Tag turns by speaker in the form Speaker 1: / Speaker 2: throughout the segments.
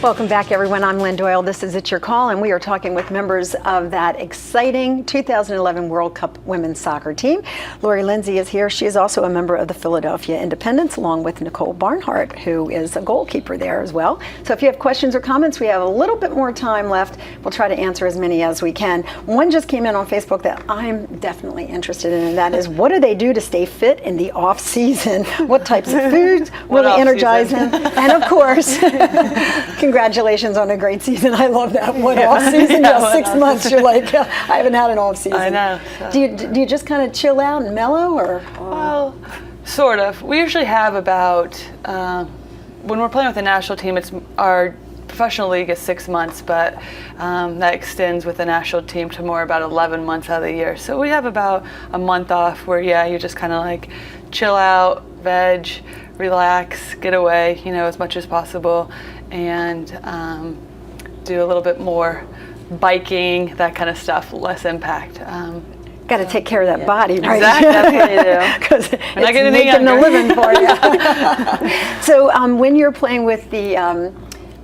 Speaker 1: Welcome back, everyone. I'm Lynn Doyle. This is It's Your Call, and we are talking with members of that exciting 2011 World Cup women's soccer team. Lori Lindsay is here. She is also a member of the Philadelphia Independents, along with Nicole Barnhart, who is a goalkeeper there as well. So if you have questions or comments, we have a little bit more time left. We'll try to answer as many as we can. One just came in on Facebook that I'm definitely interested in, and that is, what do they do to stay fit in the off-season? What types of foods really energize them? And of course, congratulations on a great season. I love that. One off season, just 6 months. You're like, I haven't had an off season.
Speaker 2: I know.
Speaker 1: Do you just kind of chill out and mellow, or?
Speaker 2: Well, sort of. We usually have about, when we're playing with the national team, it's our professional league is 6 months, but that extends with the national team to more about 11 months out of the year. So we have about a month off where, yeah, you just kind of like chill out, veg, relax, get away, as much as possible, and do a little bit more biking, that kind of stuff, less impact.
Speaker 1: Got to take care of that body, right?
Speaker 2: Exactly, that's what you do.
Speaker 1: Because it's making a living for you. So when you're playing with the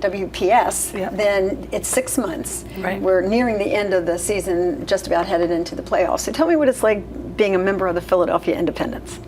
Speaker 1: WPS, then it's 6 months.
Speaker 2: Right.
Speaker 1: We're nearing the end of the season, just about headed into the playoffs. So tell me what it's like being a member of the Philadelphia Independents.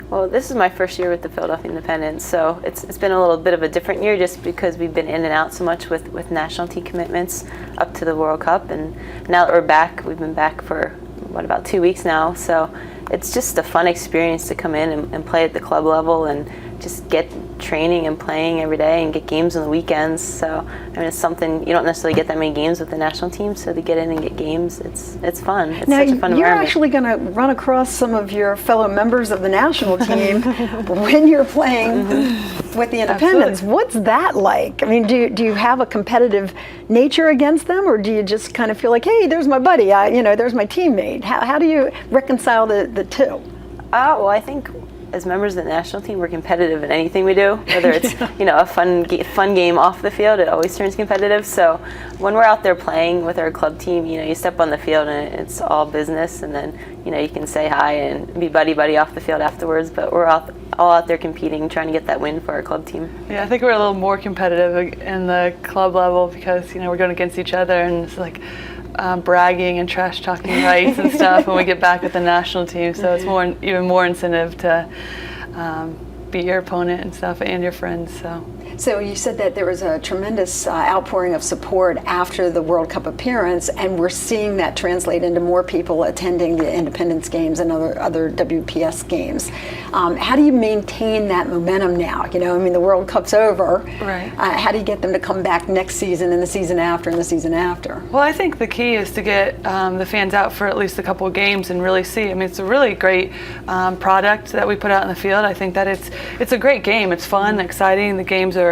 Speaker 3: Well, this is my first year with the Philadelphia Independents, so it's been a little bit of a different year just because we've been in and out so much with national team commitments up to the World Cup, and now that we're back, we've been back for, about 2 weeks now, so it's just a fun experience to come in and play at the club level and just get training and playing every day and get games on the weekends. So it's something you don't necessarily get that many games with the national team, so to get in and get games, it's fun. It's
Speaker 1: now,
Speaker 3: such a fun
Speaker 1: you're
Speaker 3: environment.
Speaker 1: actually going to run across some of your fellow members of the national team when you're playing with the Independents.
Speaker 2: Absolutely.
Speaker 1: What's that like? I mean, do you have a competitive nature against them, or do you just kind of feel like, hey, there's my buddy, there's my teammate? How do you reconcile the two?
Speaker 3: Well, I think as members of the national team, we're competitive in anything we do, whether it's a fun game off the field. It always turns competitive. So when we're out there playing with our club team, you step on the field and it's all business, and then you can say hi and be buddy off the field afterwards. But we're all out there competing, trying to get that win for our club team.
Speaker 2: Yeah, I think we're a little more competitive in the club level because we're going against each other, and it's like bragging and trash talking rights and stuff when we get back with the national team. So it's even more incentive to beat your opponent and stuff, and your friends.
Speaker 1: So you said that there was a tremendous outpouring of support after the World Cup appearance, and we're seeing that translate into more people attending the Independence games and other WPS games. How do you maintain that momentum now? The World Cup's over.
Speaker 2: Right.
Speaker 1: How do you get them to come back next season and the season after and the season after?
Speaker 2: Well, I think the key is to get the fans out for at least a couple of games and really see. It's a really great product that we put out in the field. I think that it's a great game. It's fun, exciting. The games are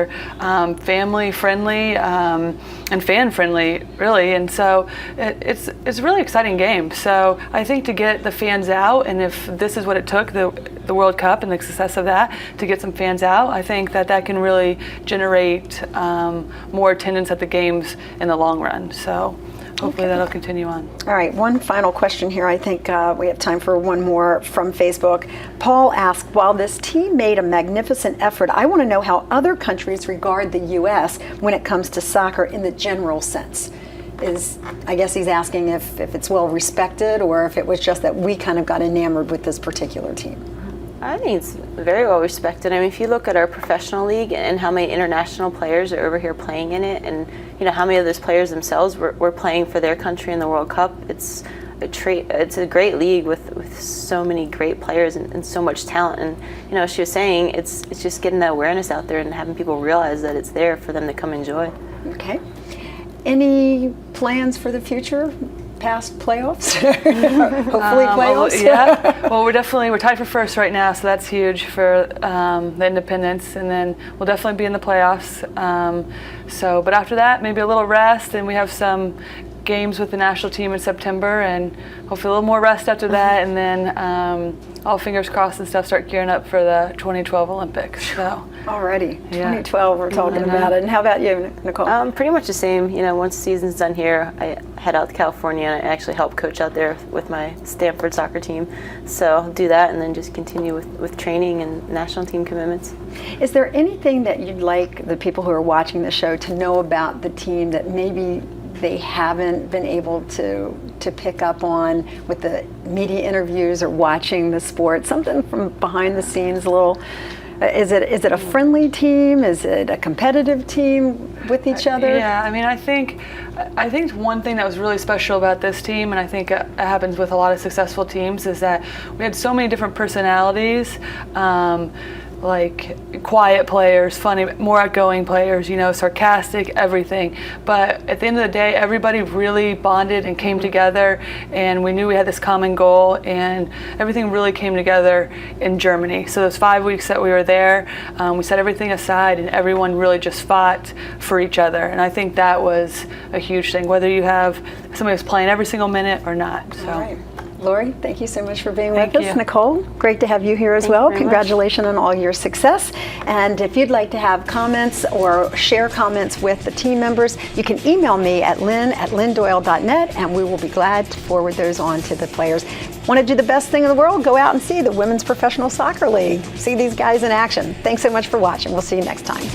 Speaker 2: family friendly and fan friendly, really, and so it's a really exciting game. So I think to get the fans out, and if this is what it took, the World Cup and the success of that, to get some fans out, I think that can really generate more attendance at the games in the long run. So hopefully that'll continue on.
Speaker 1: All right, one final question here. I think we have time for one more from Facebook. Paul asked, while this team made a magnificent effort, I want to know how other countries regard the U.S. when it comes to soccer in the general sense. I guess he's asking if it's well respected, or if it was just that we kind of got enamored with this particular team.
Speaker 3: I think it's very well respected. If you look at our professional league and how many international players are over here playing in it, and how many of those players themselves were playing for their country in the World Cup, it's a great league with so many great players and so much talent. And as she was saying, it's just getting that awareness out there and having people realize that it's there for them to come enjoy.
Speaker 1: Okay. Any plans for the future? Past playoffs? Hopefully playoffs?
Speaker 2: Yeah. Well, we're tied for first right now, so that's huge for the Independents, and then we'll definitely be in the playoffs. But after that, maybe a little rest, and we have some games with the national team in September, and hopefully a little more rest after that, and then all fingers crossed and stuff, start gearing up for the 2012 Olympics. So
Speaker 1: already,
Speaker 2: yeah.
Speaker 1: 2012, we're talking about it. And how about you, Nicole?
Speaker 3: Pretty much the same. You know, once the season's done here, I head out to California and I actually help coach out there with my Stanford soccer team. So I'll do that and then just continue with training and national team commitments.
Speaker 1: Is there anything that you'd like the people who are watching the show to know about the team that maybe they haven't been able to pick up on with the media interviews or watching the sport? Something from behind the scenes, a little. Is it a friendly team? Is it a competitive team with each other?
Speaker 2: Yeah, I mean, I think one thing that was really special about this team, and I think it happens with a lot of successful teams, is that we had so many different personalities. Like quiet players, funny, more outgoing players, you know, sarcastic, everything. But at the end of the day, everybody really bonded and came together, and we knew we had this common goal, and everything really came together in Germany. So those 5 weeks that we were there, we set everything aside, and everyone really just fought for each other. And I think that was a huge thing, whether you have somebody who's playing every single minute or not. So.
Speaker 1: All right. Lori, thank you so much for being
Speaker 2: Thank
Speaker 1: with us.
Speaker 2: you.
Speaker 1: Nicole, great to have you here as
Speaker 3: Thank
Speaker 1: well.
Speaker 3: you very much.
Speaker 1: Congratulations on all your success. And if you'd like to have comments or share comments with the team members, you can email me at lynn@lynndoyle.net, and we will be glad to forward those on to the players. Want to do the best thing in the world? Go out and see the Women's Professional Soccer League. See these guys in action. Thanks so much for watching. We'll see you next time.